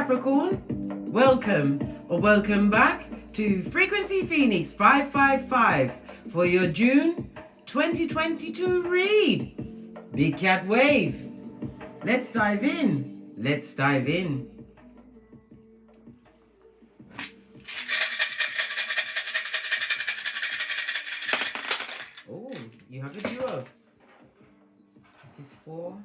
Capricorn, welcome or welcome back to Frequency Phoenix 555 for your June 2022 read. Big Cat Wave. Let's dive in. Let's dive in. Oh, you have a duo. This is 4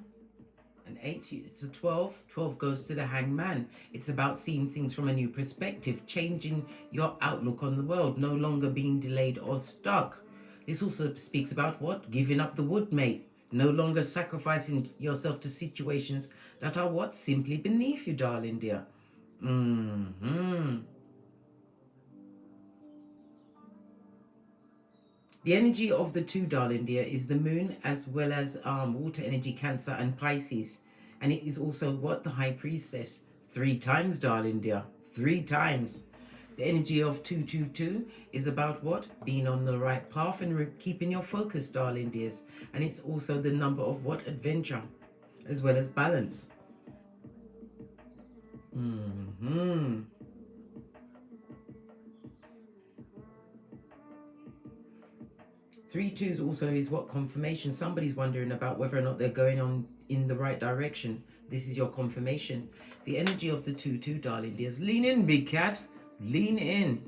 and 8. It's a 12. 12 goes to the Hangman. It's about seeing things from a new perspective, changing your outlook on the world, no longer being delayed or stuck. This also speaks about what? Giving up the wood, mate. No longer sacrificing yourself to situations that are what? Simply beneath you, darling dear. The energy of the two, darling dear, is the moon as well as water energy, Cancer and Pisces. And it is also what? The High Priestess. 3 times, darling dear. 3 times. The energy of 222 is about what? Being on the right path and keeping your focus, darling dears. And it's also the number of what? Adventure as well as balance. 3 2s also is what? Confirmation. Somebody's wondering about whether or not they're going on in the right direction. This is your confirmation. The energy of the 2-2, darling dears. Lean in, big cat. Lean in.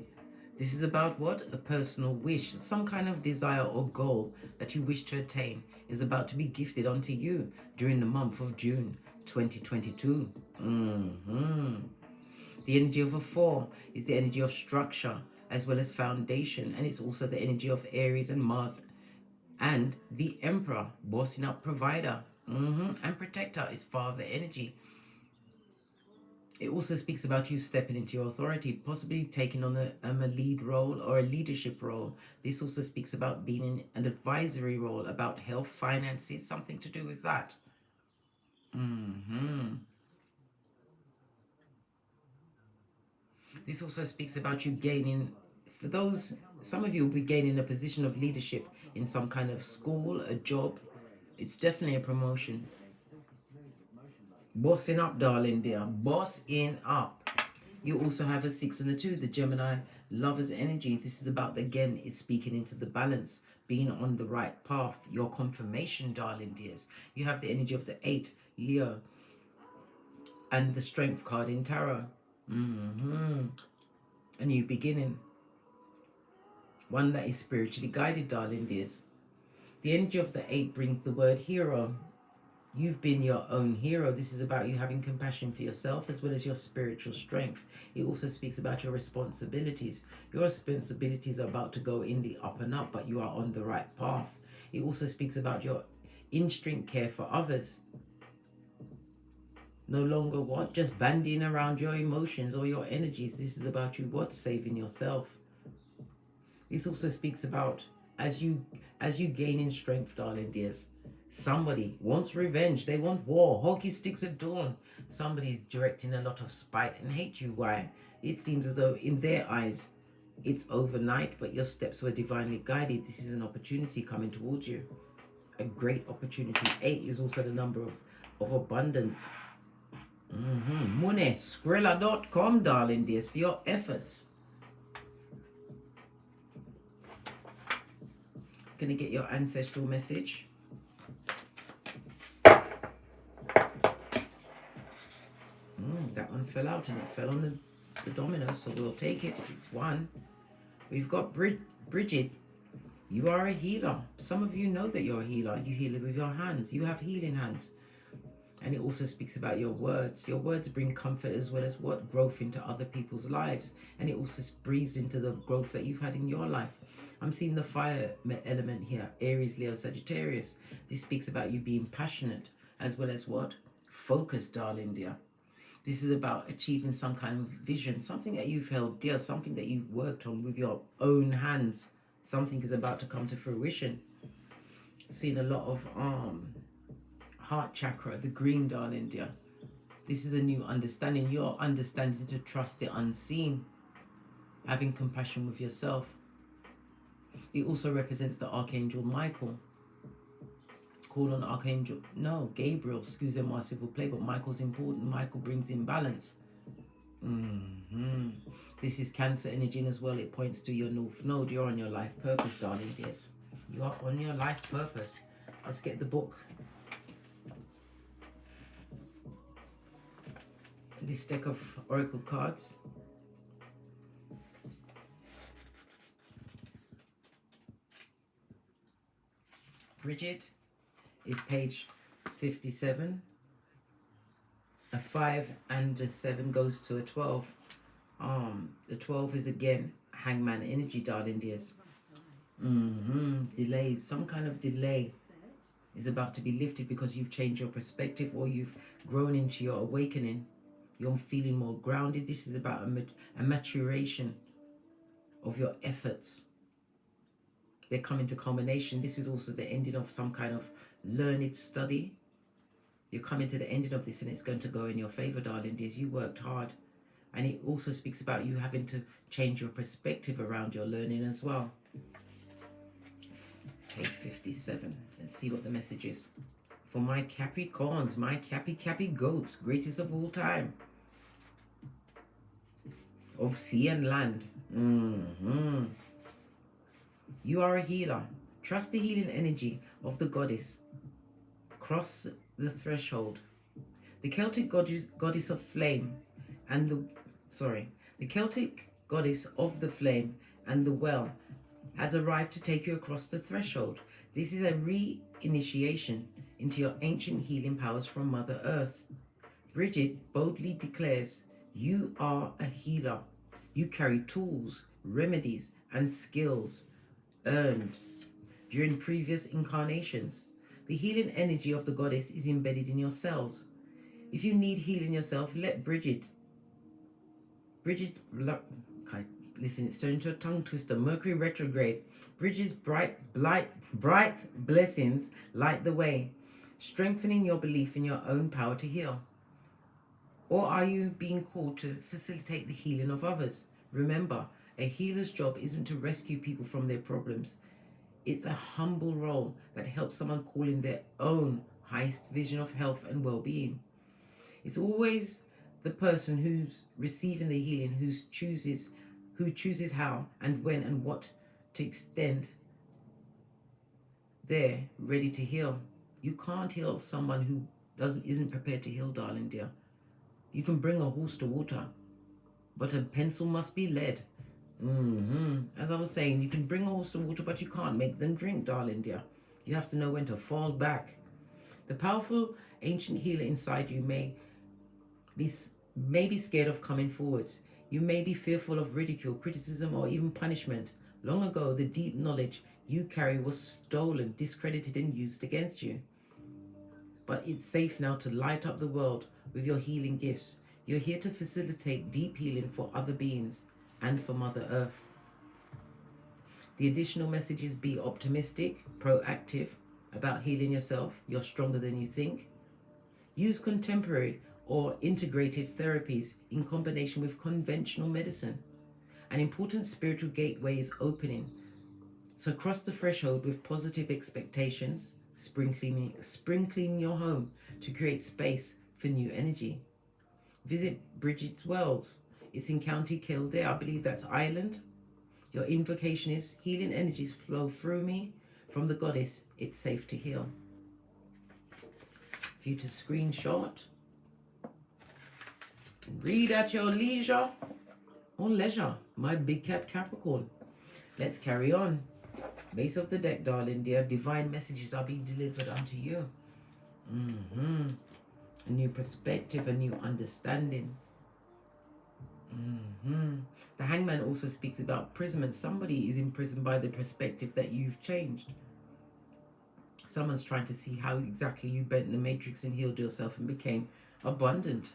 This is about what? A personal wish. Some kind of desire or goal that you wish to attain is about to be gifted onto you during the month of June 2022. The energy of a 4 is the energy of structure as well as foundation, and it's also the energy of Aries and Mars and the Emperor, bossing up, provider, and protector is father energy. It also speaks about you stepping into your authority, possibly taking on a lead role or a leadership role. This also speaks about being in an advisory role, about health, finances, something to do with that. This also speaks about you gaining, for those, some of you will be gaining a position of leadership in some kind of school, a job. It's definitely a promotion. Bossing up, darling dear. Bossing up. You also have a 6 and a 2, the Gemini lover's energy. This is about, again, it's speaking into the balance, being on the right path. Your confirmation, darling dears. You have the energy of the 8, Leo, and the Strength card in Tarot. A new beginning. One that is spiritually guided, darling dears. The energy of the 8 brings the word hero. You've been your own hero. This is about you having compassion for yourself as well as your spiritual strength. It also speaks about your responsibilities. Your responsibilities are about to go in the up and up, but you are on the right path. It also speaks about your instinct care for others. No longer what? Just bandying around your emotions or your energies. This is about you what? Saving yourself. This also speaks about as you gain in strength, darling dears. Somebody wants revenge. They want war. Hockey sticks at dawn. Somebody's directing a lot of spite and hate you. Why? It seems as though in their eyes it's overnight, but your steps were divinely guided. This is an opportunity coming towards you. A great opportunity. 8 is also the number of abundance. Money. Skrilla.com, darling dears, for your efforts. Gonna get your ancestral message. That one fell out and it fell on the domino, so we'll take it. It's 1. We've got Bridget. You are a healer. Some of you know that you're a healer. You heal it with your hands. You have healing hands. And it also speaks about your words. Your words bring comfort as well as what? Growth into other people's lives. And it also breathes into the growth that you've had in your life. I'm seeing the fire element here. Aries, Leo, Sagittarius. This speaks about you being passionate as well as what? Focused, darling dear. This is about achieving some kind of vision, something that you've held dear, something that you've worked on with your own hands. Something is about to come to fruition. Seen a lot of heart chakra, the green, darling dear. This is a new understanding. You're understanding to trust the unseen, having compassion with yourself. It also represents the Archangel Michael. Call on Archangel, no, Gabriel, excusez-moi s'il vous plaît, but Michael's important. Michael brings in balance. This is Cancer energy as well. It points to your North Node. You're on your life purpose, darling dears. You are on your life purpose. Let's get the book. This deck of oracle cards. Bridget is page 57. A 5 and a 7 goes to a 12. The 12 is again Hangman energy, darling dears. Delays. Some kind of delay is about to be lifted because you've changed your perspective or you've grown into your awakening. You're feeling more grounded. This is about a maturation of your efforts. They come into culmination. This is also the ending of some kind of learned study. You're coming to the ending of this and it's going to go in your favor, darling dears. You worked hard. And it also speaks about you having to change your perspective around your learning as well. Page 57. Let's see what the message is. For my Capricorns, my Cappy goats, greatest of all time. Of sea and land. You are a healer. Trust the healing energy of the goddess. Cross the threshold. The Celtic goddess of flame and the Celtic goddess of the flame and the well has arrived to take you across the threshold. This is a re-initiation into your ancient healing powers from Mother Earth. Bridget boldly declares, you are a healer. You carry tools, remedies, and skills earned during previous incarnations. The healing energy of the goddess is embedded in your cells. If you need healing yourself, let Bridget's listen, it's turned into a tongue twister. Mercury retrograde. Bridget's bright blessings light the way, strengthening your belief in your own power to heal. Or are you being called to facilitate the healing of others? Remember, a healer's job isn't to rescue people from their problems. It's a humble role that helps someone call in their own highest vision of health and well-being. It's always the person who's receiving the healing who chooses how and when and what to extend. They're ready to heal. You can't heal someone who isn't prepared to heal, darling dear. You can bring a horse to water, but a pencil must be lead. As I was saying, you can bring a horse to water, but you can't make them drink, darling dear. You have to know when to fall back. The powerful ancient healer inside you may be scared of coming forward. You may be fearful of ridicule, criticism, or even punishment. Long ago, the deep knowledge you carry was stolen, discredited, and used against you. But it's safe now to light up the world with your healing gifts. You're here to facilitate deep healing for other beings and for Mother Earth. The additional message is be optimistic, proactive about healing yourself. You're stronger than you think. Use contemporary or integrative therapies in combination with conventional medicine. An important spiritual gateway is opening. So cross the threshold with positive expectations, sprinkling your home to create space for new energy. Visit Bridget's Wells. It's in County Kildare. I believe that's Ireland. Your invocation is healing energies flow through me from the goddess. It's safe to heal. For you to screenshot, read at your leisure or leisure, my big cat Capricorn. Let's carry on. Base of the deck, darling dear. Divine messages are being delivered unto you. A new perspective, a new understanding. The Hangman also speaks about imprisonment. Somebody is imprisoned by the perspective that you've changed. Someone's trying to see how exactly you bent the matrix and healed yourself and became abundant.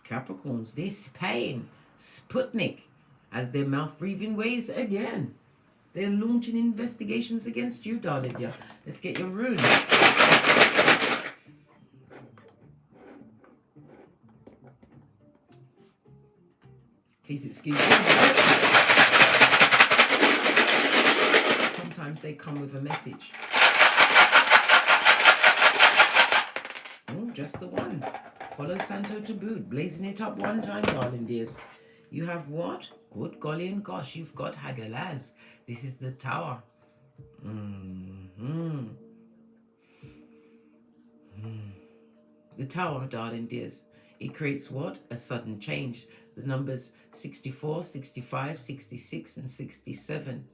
Capricorns, this pain, Sputnik, as their mouth-breathing ways again. They're launching investigations against you, darling. Yeah, let's get your rune. Please excuse me. Sometimes they come with a message. Oh, just the one. Palo Santo to boot. Blazing it up one time, darling dears. You have what? Good golly and gosh, you've got Hagalaz. This is the Tower. The Tower, darling dears. It creates what? A sudden change. The numbers 64, 65, 66, and 67.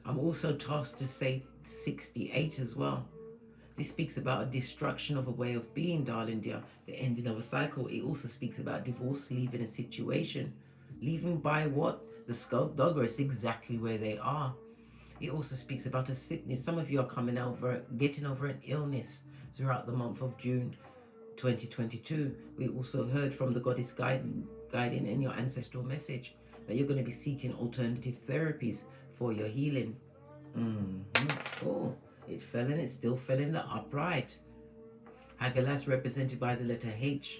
I'm also tasked to say 68 as well. This speaks about a destruction of a way of being, darling dear. The ending of a cycle. It also speaks about divorce, leaving a situation. Leaving by what? The skullduggeress exactly where they are. It also speaks about a sickness. Some of you are getting over an illness throughout the month of June 2022. We also heard from the goddess guiding in your ancestral message that you're going to be seeking alternative therapies for your healing. Oh, it fell and it still fell in the upright. Hagalaz represented by the letter H.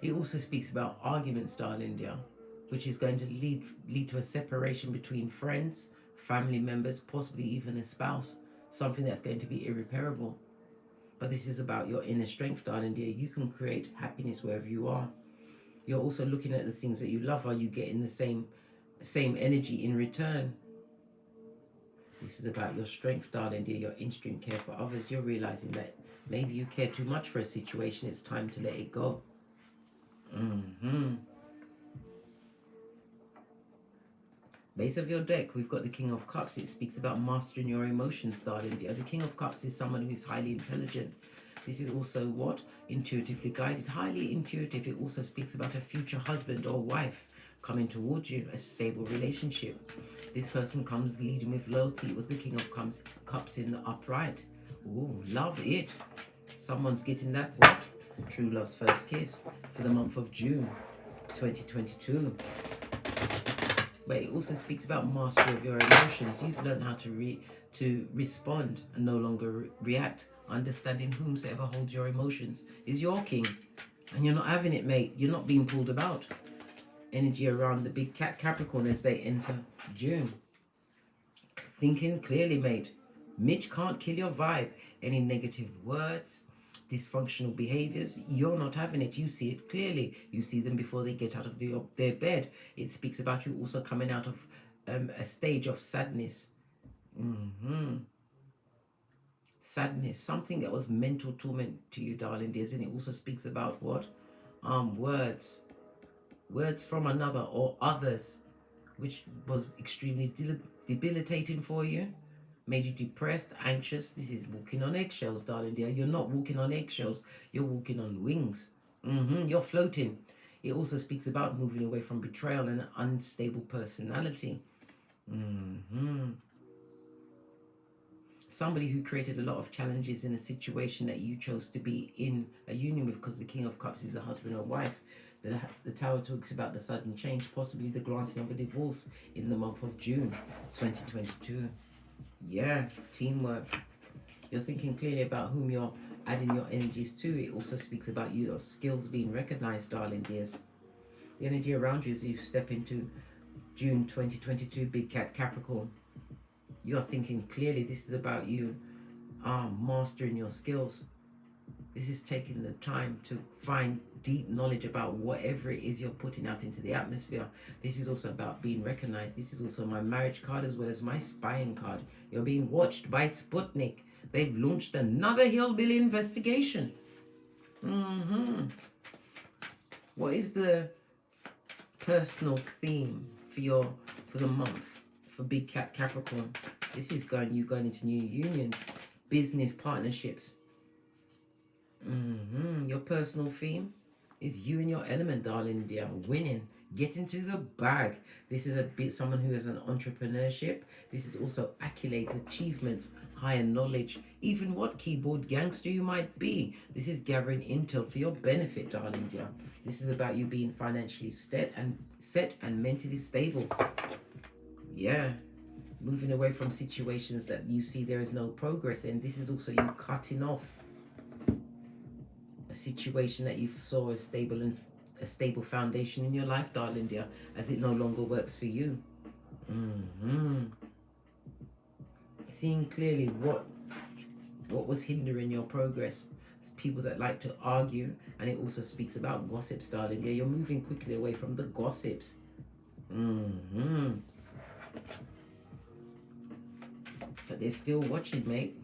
It also speaks about arguments, darling dear, which is going to lead to a separation between friends, family members, possibly even a spouse. Something that's going to be irreparable. But this is about your inner strength, darling dear. You can create happiness wherever you are. You're also looking at the things that you love. Are you getting the same energy in return? This is about your strength, darling dear, your instinct care for others. You're realizing that maybe you care too much for a situation. It's time to let it go. Base of your deck, we've got the King of Cups. It speaks about mastering your emotions, darling dear. The King of Cups is someone who is highly intelligent. This is also what? Intuitively guided, highly intuitive. It also speaks about a future husband or wife coming towards you, a stable relationship. This person comes leading with loyalty. It was the King of Cups in the upright. Ooh, love it. Someone's getting that what? True love's first kiss for the month of June 2022. But it also speaks about mastery of your emotions. You've learned how to respond and no longer react. Understanding whomsoever holds your emotions is your king. And you're not having it, mate. You're not being pulled about. Energy around the big cat Capricorn as they enter June. Thinking clearly, mate. Mitch can't kill your vibe. Any negative words, dysfunctional behaviors, you're not having it. You see it clearly. You see them before they get out of their bed. It speaks about you also coming out of a stage of sadness. Sadness, something that was mental torment to you, darling dears. And it also speaks about what? Words from another or others, which was extremely debilitating for you. Made you depressed, anxious. This is walking on eggshells, darling dear. You're not walking on eggshells. You're walking on wings. You're floating. It also speaks about moving away from betrayal and an unstable personality. Somebody who created a lot of challenges in a situation that you chose to be in a union with, because the King of Cups is a husband or wife. The Tower talks about the sudden change, possibly the granting of a divorce in the month of June 2022. Yeah, teamwork. You're thinking clearly about whom you're adding your energies to. It also speaks about your skills being recognized, darling dears. The energy around you as you step into June 2022, Big Cat Capricorn. You're thinking clearly. This is about you mastering your skills. This is taking the time to find deep knowledge about whatever it is you're putting out into the atmosphere. This is also about being recognized. This is also my marriage card as well as my spying card. You're being watched by Sputnik. They've launched another hillbilly investigation. What is the personal theme for the month for Big Cat Capricorn? This is you going into new unions, business partnerships. Your personal theme is you in your element, darling dear. Winning, get into the bag. This is someone who has an entrepreneurship. This is also accolades, achievements, higher knowledge, even what keyboard gangster you might be. This is gathering intel for your benefit, darling dear. This is about you being financially set and mentally stable. Yeah, moving away from situations that you see there is no progress in. This is also you cutting off a situation that you saw as stable and a stable foundation in your life, darling dear, as it no longer works for you. Seeing clearly what What was hindering your progress? It's people that like to argue, and it also speaks about gossips, darling. Yeah, you're moving quickly away from the gossips. But they're still watching, mate.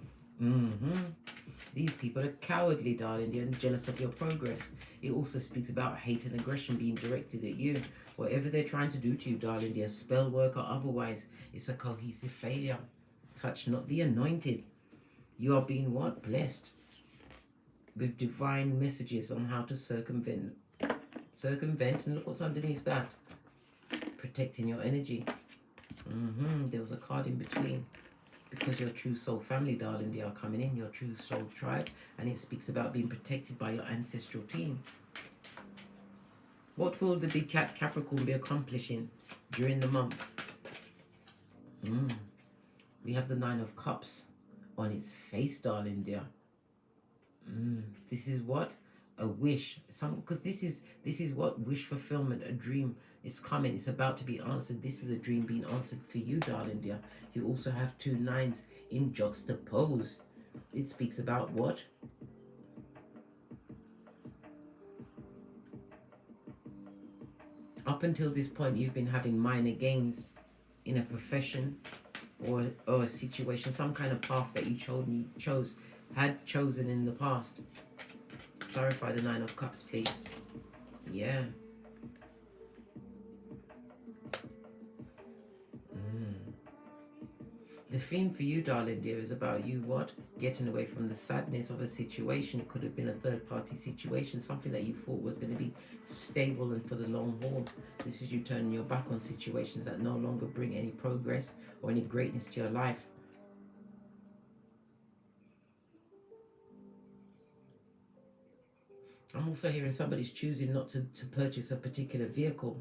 These people are cowardly, darling. They're jealous of your progress. It also speaks about hate and aggression being directed at you. Whatever they're trying to do to you, darling, they're spell work or otherwise, it's a cohesive failure. Touch not the anointed. You are being what? Blessed with divine messages on how to circumvent. And look what's underneath that. Protecting your energy. There was a card in between. Because your true soul family, darling, they are coming in, your true soul tribe, and it speaks about being protected by your ancestral team. What will the big cat Capricorn be accomplishing during the month? We have the Nine of Cups on its face, darling dear. This is what? A wish. Because this is what? Wish fulfillment, a dream. It's coming. It's about to be answered. This is a dream being answered for you, darling dear. You also have 2 nines in juxtapose. It speaks about what? Up until this point, you've been having minor gains in a profession or a situation, some kind of path that you had chosen in the past. Clarify the Nine of Cups, please. Yeah. The theme for you, darling dear, is about you what? Getting away from the sadness of a situation. It could have been a third-party situation, something that you thought was going to be stable and for the long haul. This is you turning your back on situations that no longer bring any progress or any greatness to your life. I'm also hearing somebody's choosing not to purchase a particular vehicle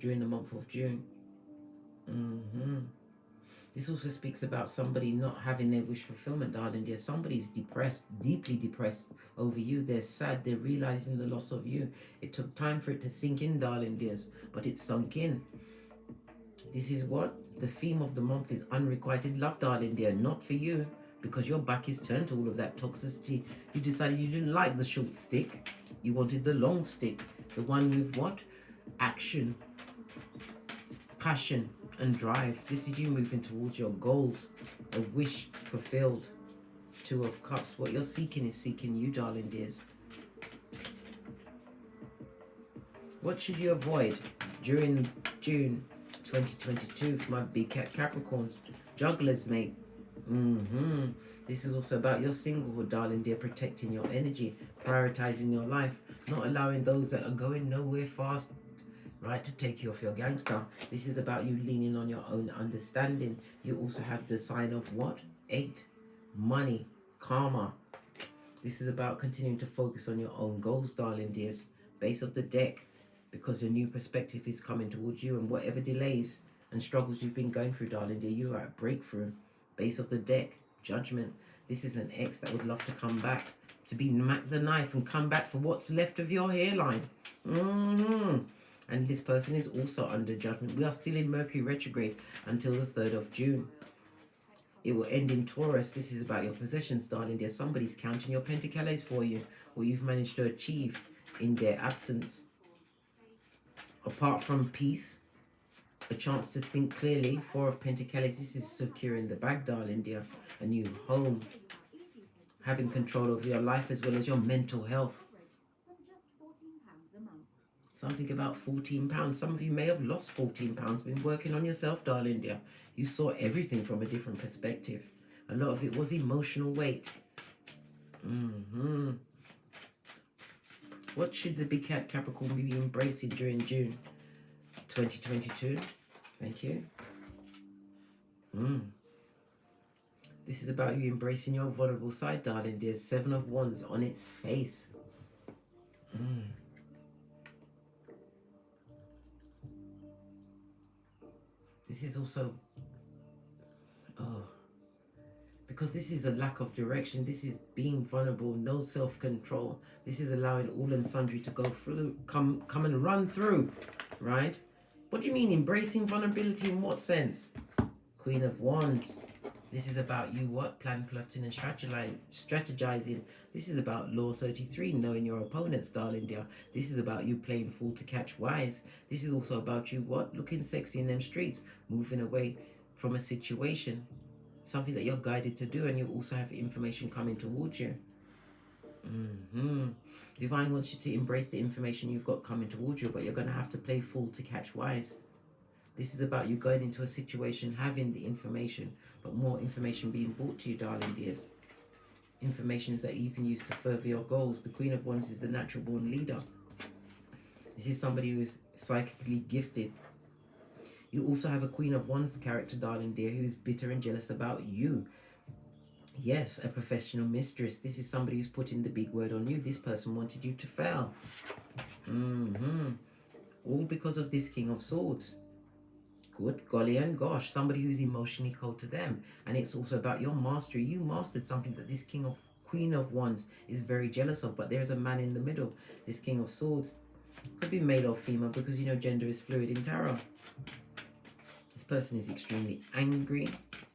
during the month of June. This also speaks about somebody not having their wish fulfillment, darling dear. Somebody's depressed, deeply depressed over you. They're sad. They're realizing the loss of you. It took time for it to sink in, darling dears, but it sunk in. This is what? The theme of the month is unrequited love, darling dear. Not for you, because your back is turned to all of that toxicity. You decided you didn't like the short stick. You wanted the long stick. The one with what? Action, passion, and drive. This is you moving towards your goals. A wish fulfilled. 2 of Cups. What you're seeking is seeking you, darling dears. What should you avoid during June 2022 for my big cat Capricorns? Jugglers, mate. This is also about your singlehood, darling dear, protecting your energy, prioritizing your life, not allowing those that are going nowhere fast, right, to take you off your gangster. This is about you leaning on your own understanding. You also have the sign of what? 8. Money, karma. This is about continuing to focus on your own goals, darling dears. Base of the deck, because a new perspective is coming towards you, and whatever delays and struggles you've been going through, darling dear, you are at breakthrough. Base of the deck, Judgment. This is an ex that would love to come back, to be the knife and come back for what's left of your hairline. And this person is also under judgment. We are still in Mercury retrograde until the 3rd of June. It will end in Taurus. This is about your possessions, darling dear. Somebody's counting your pentacles for you, or you've managed to achieve in their absence. Apart from peace, a chance to think clearly. 4 of Pentacles. This is securing the bag, darling dear. A new home. Having control over your life as well as your mental health. Something about £14. Some of you may have lost £14. Been working on yourself, darling dear. You saw everything from a different perspective. A lot of it was emotional weight. What should the big cat Capricorn be embracing during June 2022? Thank you. This is about you embracing your vulnerable side, darling dear. 7 of Wands on its face. This is also, because this is a lack of direction. This is being vulnerable, no self-control. This is allowing all and sundry to go through, come and run through, right? What do you mean embracing vulnerability in what sense? Queen of Wands. This is about you what? Plan, plotting and strategizing. This is about Law 33, knowing your opponents, darling dear. This is about you playing fool to catch wise. This is also about you what? Looking sexy in them streets, moving away from a situation, something that you're guided to do, and you also have information coming towards you. Divine wants you to embrace the information you've got coming towards you, but you're going to have to play fool to catch wise. This is about you going into a situation, having the information, but more information being brought to you, darling dears. Information that you can use to further your goals. The Queen of Wands is the natural born leader. This is somebody who is psychically gifted. You also have a Queen of Wands character, darling dear, who is bitter and jealous about you. Yes, a professional mistress. This is somebody who's putting the big word on you. This person wanted you to fail. All because of this King of Swords. Good golly and gosh, somebody who's emotionally cold to them. And it's also about your mastery. You mastered something that this Queen of Wands is very jealous of, but there's a man in the middle. This King of Swords could be male or female, because you know gender is fluid in tarot. This person is extremely angry.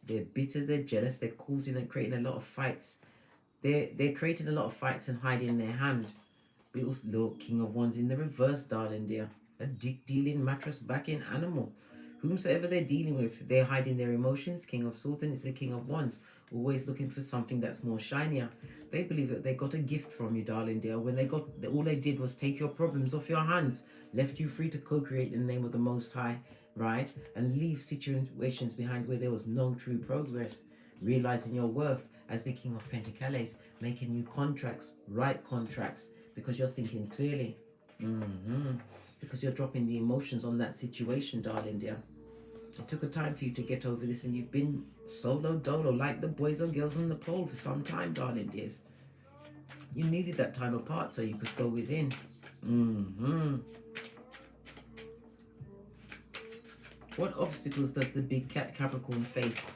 They're bitter, they're jealous, they're causing and creating a lot of fights. They're creating a lot of fights and hiding their hand. We also look, King of Wands in the reverse, darling dear. A dick dealing, mattress backing animal. Whomsoever they're dealing with, they're hiding their emotions. King of Swords, and it's the King of Wands. Always looking for something that's more shinier. They believe that they got a gift from you, darling dear. When all they did was take your problems off your hands, left you free to co-create in the name of the Most High, right? And leave situations behind where there was no true progress. Realizing your worth as the King of Pentacles, making new contracts, right contracts, because you're thinking clearly. Because you're dropping the emotions on that situation, darling dear. It took a time for you to get over this, and you've been solo dolo like the boys and girls on the pole for some time, darling dears. You needed that time apart so you could go within. What obstacles does the big cat Capricorn face?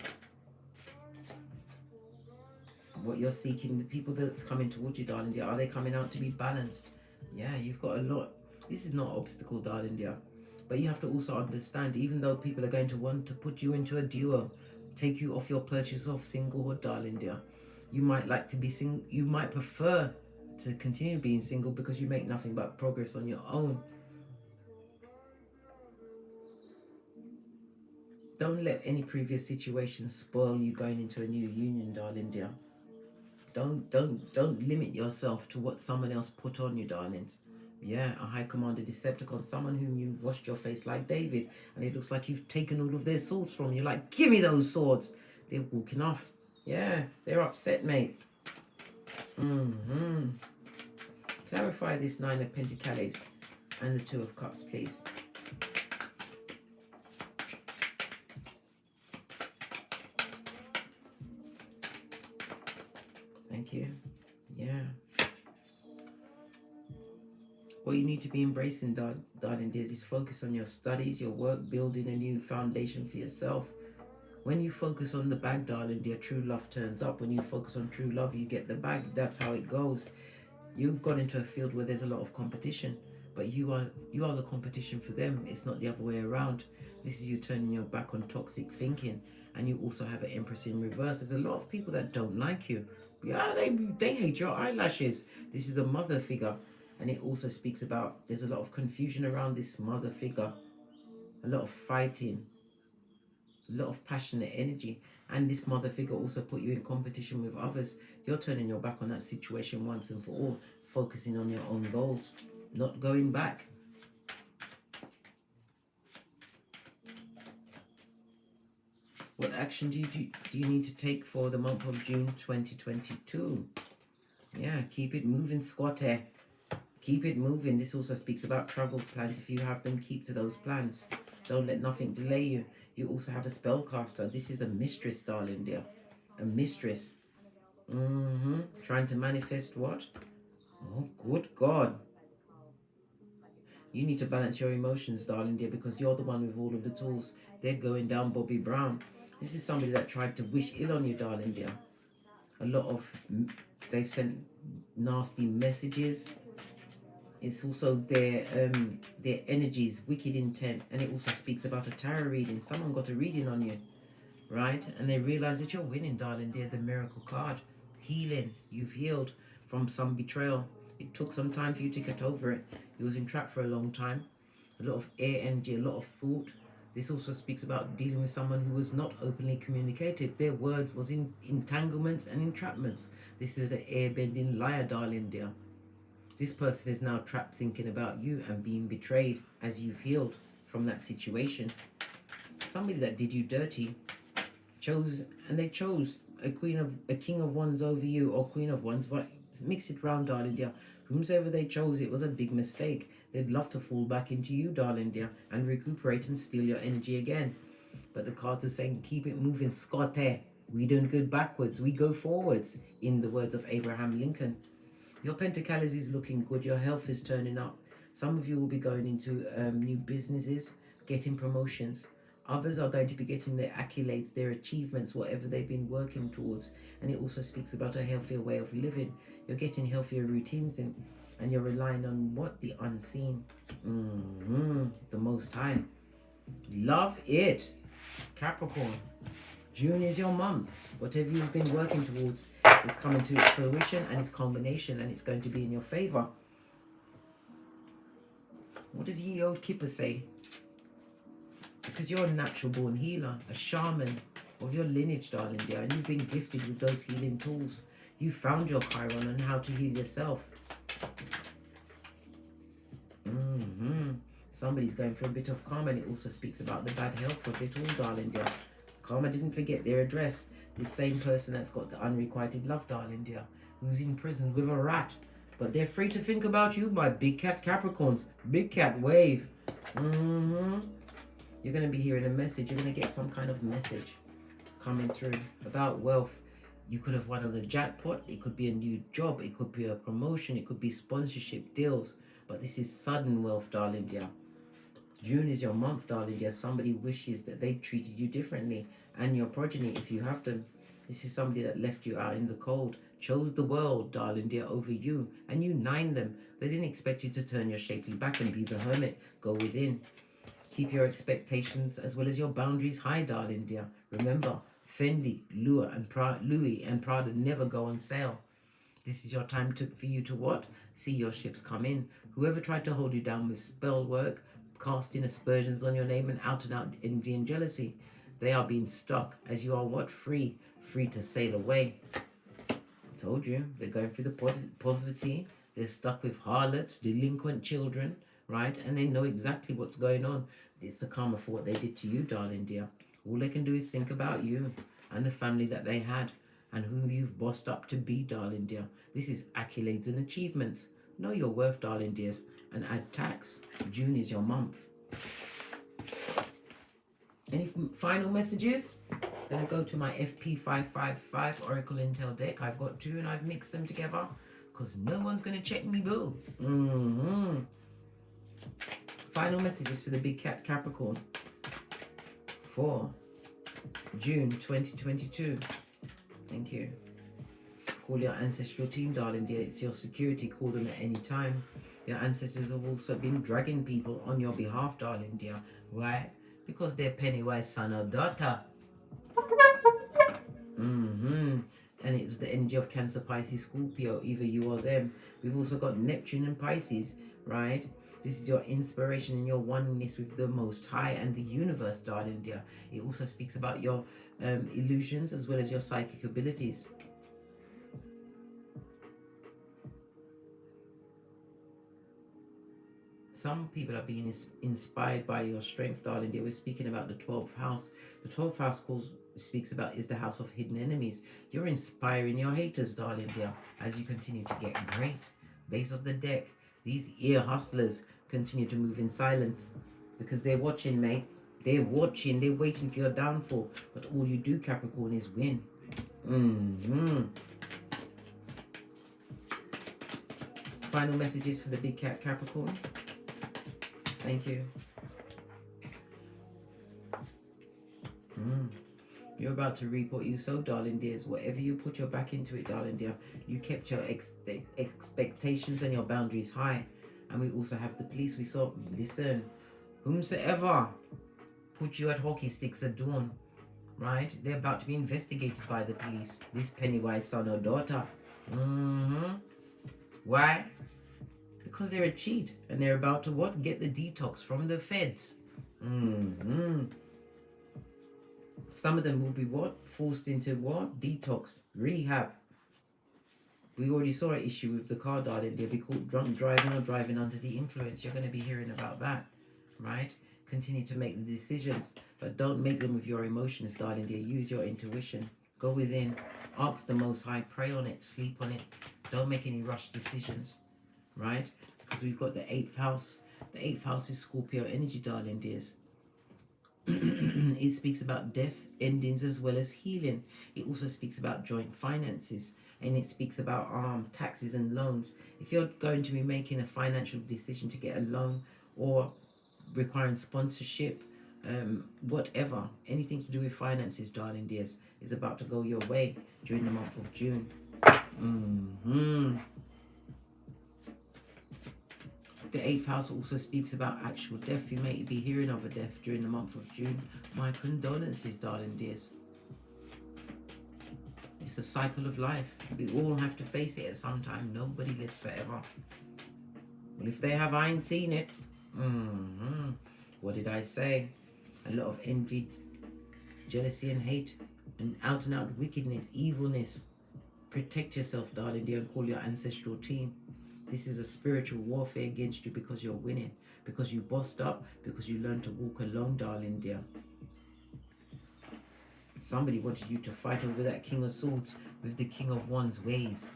What you're seeking, the people that's coming towards you, darling dear, are they coming out to be balanced? Yeah, you've got a lot. This is not an obstacle, darling dear. But you have to also understand, even though people are going to want to put you into a duo, take you off your purchase of singlehood, darling dear. You might like to be single. You might prefer to continue being single because you make nothing but progress on your own. Don't let any previous situations spoil you going into a new union, darling dear. Don't limit yourself to what someone else put on you, darlings. Yeah, a High Commander Decepticon, someone whom you've washed your face like David, and it looks like you've taken all of their swords from you. Like, give me those swords. They're walking off. Yeah, they're upset, mate. Clarify this Nine of Pentacles and the Two of Cups, please. Thank you. Yeah. What you need to be embracing, darling dears, is focus on your studies, your work, building a new foundation for yourself. When you focus on the bag, darling dear, true love turns up. When you focus on true love, you get the bag. That's how it goes. You've gone into a field where there's a lot of competition, but you are the competition for them. It's not the other way around. This is you turning your back on toxic thinking. And you also have an Empress in reverse. There's a lot of people that don't like you. Yeah, they hate your eyelashes. This is a mother figure. And it also speaks about, there's a lot of confusion around this mother figure. A lot of fighting. A lot of passionate energy. And this mother figure also put you in competition with others. You're turning your back on that situation once and for all. Focusing on your own goals. Not going back. What action do you need to take for the month of June 2022? Yeah, keep it moving, squatter. Keep it moving. This also speaks about travel plans. If you have them, keep to those plans. Don't let nothing delay you. You also have a spellcaster. This is a mistress, darling dear. A mistress. Trying to manifest what? Oh, good God. You need to balance your emotions, darling dear, because you're the one with all of the tools. They're going down Bobby Brown. This is somebody that tried to wish ill on you, darling dear. A lot of... They've sent nasty messages. It's also their energies, wicked intent, and it also speaks about a tarot reading. Someone got a reading on you. right? And they realize that you're winning, darling dear. The miracle card. Healing. You've healed from some betrayal. It took some time for you to get over it. You was entrapped for a long time. A lot of air energy, a lot of thought. This also speaks about dealing with someone who was not openly communicative. Their words was in entanglements and entrapments. This is the air-bending liar, darling dear. This person is now trapped thinking about you and being betrayed as you've healed from that situation. Somebody that did you dirty they chose a king of wands over you, or queen of wands. But mix it round, darling dear. Whomsoever they chose, it was a big mistake. They'd love to fall back into you, darling dear, and recuperate and steal your energy again. But the cards are saying, keep it moving, Scotty. We don't go backwards, we go forwards, in the words of Abraham Lincoln. Your Pentacles is looking good. Your health is turning up. Some of you will be going into new businesses, getting promotions. Others are going to be getting their accolades, their achievements, whatever they've been working towards. And it also speaks about a healthier way of living. You're getting healthier routines in, and you're relying on what? The unseen. The Most High. Love it. Capricorn. June is your month. Whatever you've been working towards is coming to its fruition and its culmination, and it's going to be in your favor. What does Ye Old Kipper say? Because you're a natural born healer, a shaman of your lineage, darling dear, and you've been gifted with those healing tools. You found your Chiron and how to heal yourself. Somebody's going for a bit of karma, and it also speaks about the bad health of it all, darling dear. Karma didn't forget their address. This same person that's got the unrequited love, darling dear, who's in prison with a rat. But they're free to think about you, my big cat Capricorns. Big cat wave. You're going to be hearing a message. You're going to get some kind of message coming through about wealth. You could have won on a jackpot. It could be a new job. It could be a promotion. It could be sponsorship deals. But this is sudden wealth, darling dear. June is your month, darling dear. Somebody wishes that they treated you differently, and your progeny, if you have them. This is somebody that left you out in the cold, chose the world, darling dear, over you, and you nined them. They didn't expect you to turn your shapely back and be the hermit. Go within. Keep your expectations as well as your boundaries high, darling dear. Remember, Fendi, Louis and Prada never go on sale. This is your time for you to what? See your ships come in. Whoever tried to hold you down with spell work, casting aspersions on your name, and out envy and jealousy, they are being stuck, as you are what? Free to sail away. I told you, they're going through the poverty. They're stuck with harlots, delinquent children, right? And they know exactly what's going on. It's the karma for what they did to you, darling dear. All they can do is think about you and the family that they had and who you've bossed up to be, darling dear. This is accolades and achievements. Know your worth, darling dears, and add tax. June is your month. Any final messages? I'm going to go to my FP555 Oracle Intel deck. I've got two and I've mixed them together because no one's going to check me, boo. Final messages for the big cat Capricorn for June 2022. Thank you. Call your ancestral team, darling dear. It's your security. Call them at any time. Your ancestors have also been dragging people on your behalf, darling dear. Why? Because they're Pennywise son or daughter. And it was the energy of Cancer, Pisces, Scorpio. Either you or them. We've also got Neptune and Pisces, right? This is your inspiration and your oneness with the Most High and the universe, darling dear. It also speaks about your illusions as well as your psychic abilities. Some people are being inspired by your strength, darling dear. We're speaking about the 12th house. The 12th house speaks about is the house of hidden enemies. You're inspiring your haters, darling dear, as you continue to get great. Base of the deck. These ear hustlers continue to move in silence because they're watching, mate. They're watching. They're waiting for your downfall. But all you do, Capricorn, is win. Final messages for the big cat Capricorn. Thank you. You're about to reap what you sow, darling dears. Whatever you put your back into it, darling dear, you kept your expectations and your boundaries high. And we also have the police. We saw, listen, whomsoever put you at hockey sticks at dawn, right? They're about to be investigated by the police. This Pennywise son or daughter. Why? Because they're a cheat and they're about to what? Get the detox from the feds. Some of them will be what? Forced into what? Detox, rehab. We already saw an issue with the car, darling. They'll be caught drunk driving or driving under the influence. You're going to be hearing about that, right? Continue to make the decisions, but don't make them with your emotions, darling dear. Use your intuition. Go within. Ask the Most High. Pray on it. Sleep on it. Don't make any rushed decisions, right? Because we've got the 8th house. The 8th house is Scorpio energy, darling dears. It speaks about death, endings, as well as healing. It also speaks about joint finances, and it speaks about taxes and loans. If you're going to be making a financial decision to get a loan or requiring sponsorship, whatever, anything to do with finances, darling dears, is about to go your way during the month of June. The 8th house also speaks about actual death. You may be hearing of a death during the month of June. My condolences, darling dears. It's a cycle of life. We all have to face it at some time. Nobody lives forever. Well, if they have, I ain't seen it. What did I say? A lot of envy, jealousy and hate, and out wickedness, evilness. Protect yourself, darling dear, and call your ancestral team. This is a spiritual warfare against you because you're winning, because you bossed up, because you learned to walk alone, darling dear. Somebody wanted you to fight over that King of Swords with the King of Wands ways.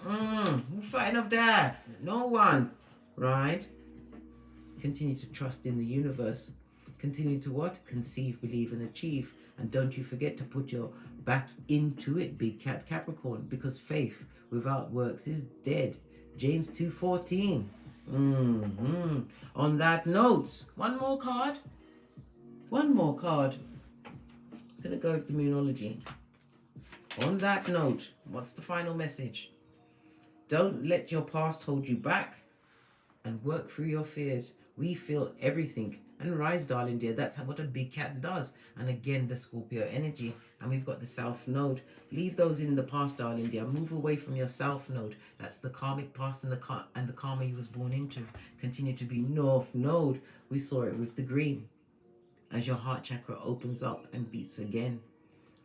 Who's fighting of that? No one, right? Continue to trust in the universe. Continue to what? Conceive, believe, and achieve. And don't you forget to put your back into it, big cat Capricorn, because faith without works is dead. James 2:14. On that note, one more card. I'm gonna go with the Moonology. On that note, what's the final message? Don't let your past hold you back, and work through your fears. We feel everything. And rise, darling dear. That's what a big cat does. And again, the Scorpio energy. And we've got the South Node. Leave those in the past, darling dear. Move away from your South Node. That's the karmic past and the karma you was born into. Continue to be North Node. We saw it with the green. As your heart chakra opens up and beats again.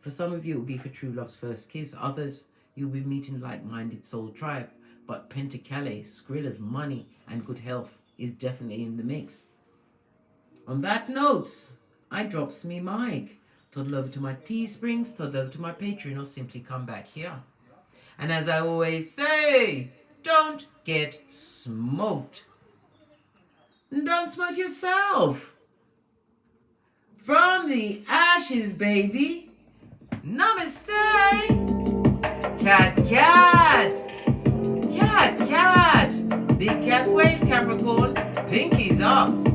For some of you, it will be for true love's first kiss. Others, you'll be meeting like-minded soul tribe. But Pentacale, Skrilla's money, and good health is definitely in the mix. On that note, I drops me mic. Toddle over to my Teesprings, toddle over to my Patreon, or simply come back here. And as I always say, don't get smoked. And don't smoke yourself. From the ashes, baby. Namaste. Cat, cat. Cat, cat. Big cat wave, Capricorn. Pinkies up.